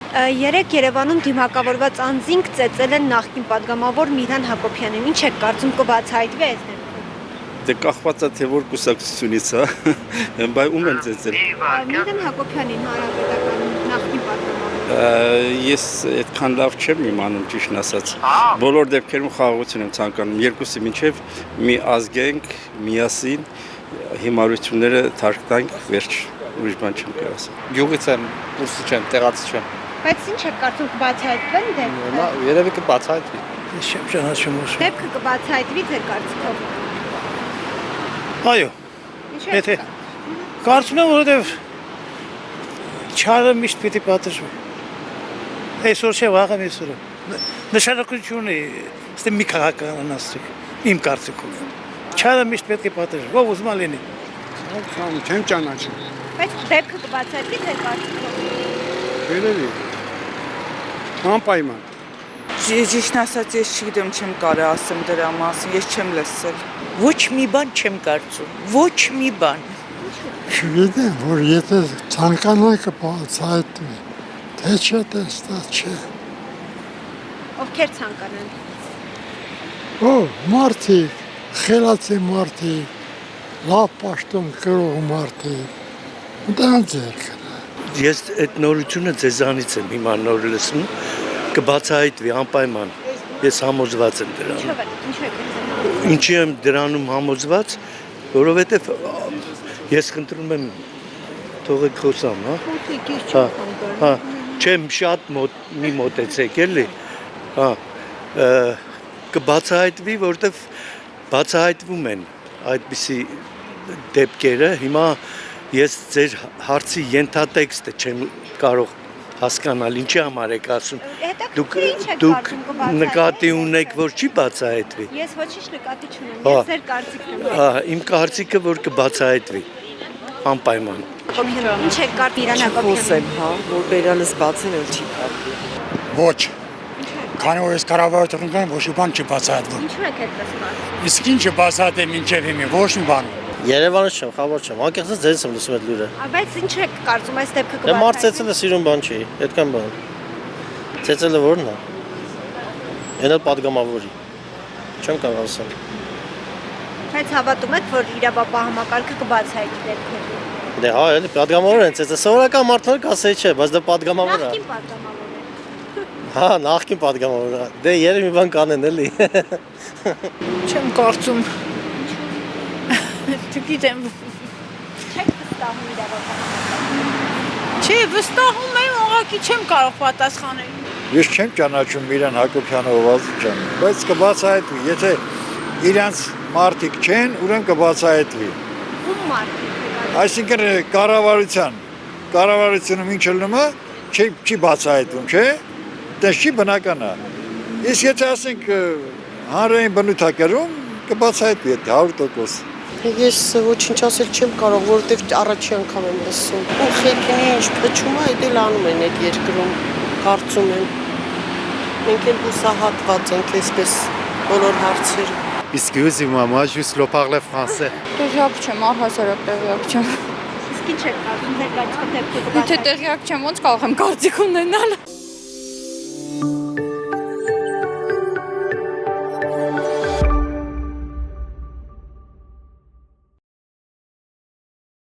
Երեք Երևանում դիմակավորված անձինք ծեծել են նախկին պատգամավոր Միլան Հակոբյանին։ Ինչ եք կարծում կբացահայտվի այս դեպքում։ Դե կախված է թե որ կուսակցությունից, հա, բայց ում են ծեծել։ Միլան Հակոբյանին հանրապետական նախկին պատգամավոր։ Ես այդքան լավ չեմ իմանում ճիշտն ասած։ Բոլոր դեպքերում խաղաղություն եմ ցանկանում։ Երկուսի միջև մի ազգենք, միասին հիմարությունները թարգ տանք, վերջ ուրիշ բան չեմ կարող ասել։ Գյուղից եմ, ուսուցիչ չեմ, տեղացի չեմ։ Բայց ինչ եք կարծում կբացահայտվեն դեպքը։ Երևի կբացահայտվի։ Ես չեմ ճանաչում ուսում։ Դեպքը կբացահայտվի ձեր կարծիքով։ Այո, Ինչ եթե եք կարծում եմ, որովհետև չարը միշտ պիտի պատժվի։ Այսօր չէ, վաղը այսօր։ Նշանակություն է, ստե մի քաղաքականացրիկ, իմ կարծիքով։ Չարը միշտ պետք է պատժվի, ով ուզում է լինի։ Չեմ ճանաչում։ Բայց դեպքը կբացահայտվի ձեր կարծիքով։ Երևի։ Անպայման։ Ճիշտն ասած ես չգիտեմ, չեմ կարող ասեմ դրա մասին, ես չեմ լսել։ Ոչ մի բան չեմ կարծում, ոչ մի բան։ Չգիտեմ, որ եթե ցանկանան կբացահայտվի, թե չէ տեսած չէ։ Ովքեր ցանկանան։ Մարդիկ, խելացի մարդիկ, լավ պաշտոն կրող մարդիկ, դան ձերք։ Ես այդ նորությունը ձեզանից եմ հիմա նոր լսում, կբացահայտվի անպայման, ես համոզված եմ դրանում։ Ինչի եմ դրանում համոզված, որովհետև ես խնդրում եմ թողեք խոսամ, հա, չեմ շատ մի մոտեցեք էլի, հա, կբացահայտվի, որովհետև բացահայտվում են այդպիսի դեպքերը, հիմա ես ձեր հարցի ենթատեքստը չեմ կարող հասկանալ, ինչի համար եք ասում, դուք նկատի ունեք, որ չի բացահայտվի։ Ես ոչինչ նկատի չունեմ, ես ձեր կարծիքն եմ։ Իմ կարծիքը, որ կբացահայտվի, անպայման։ Ինչ եք կարծում Միլան Հակոբյանին։ Հա, որ բերալս բացել էլ չի կարելի։ Ոչ, քանի որ ես կառավարություն կամ ոչ մի բան չբացահայտվում։ Ինչու եք այդպես կարծում։ Իսկ ինչը բացահայտեմ մինչև հիմա, ոչ մի բան։ Երևանը չեմ, խաբար չեմ, անկեղծից ձեզ եմ լսում այդ լուրը։ Բայց ինչ եք կարծում այս դեպքը Դե մարդ կբացահայտվի։ ծեծելը սիրուն բան չի, այդքան բան։ Ծեծելը որն է։ Այն էլ պատգամավորի։ Չեմ կարող ասել։ Բայց հավատում եք, որ իրավապահ համակարգը կբացահայտվի դեպքերը։ Դե հա, էլի պատգամավոր են ծեծել, սովորական մարդը կասեի չէ, բայց դա պատգամավոր է։ Նախկին պատգամավոր է։ Հա, նախկին պատգամավոր է։ Դե երևի մի բան կանեն էլի։ Չեմ կարծում։ Չգիտեմ։ Չեք վստահում իրավապահ համակարգին։ Չէ, վստահում եմ, ուղղակի չեմ կարող պատասխանել։ Ես չեմ ճանաչում Միլան Հակոբյանը ովազիջան, բայց կբացահայտվի, եթե իրանց մարդիկ չեն, ուրեմն կբացահայտվի։ Ում մարդիկ։ Այսինքն կառավարությունը մինչ լնումը չի բացահայտվում, չէ՞։ Դա չի բնական է։ Իսկ եթե ասենք հանրային բնութագրում կբացահայտվի 100%։ Ես ոչինչ ասել չեմ կարող, որովհետև առաջի անգամ եմ լսում։ Ու խելքին ինչ փչում է, այդ էլ անում են այդ երկրում, կարծում եմ։ Մենք էլ հուսահատված ենք այսպես բոլոր հարցերը։ Excusez-moi, moi juste le parler français. Տեղյակ չեմ, առհասարակ տեղյակ չեմ։ Իսկ ինչ եք կարծում ձեր կարծիքով դեպքը Եթե տեղյակ չեմ, ոնց կարող եմ կարծիք ունենալ։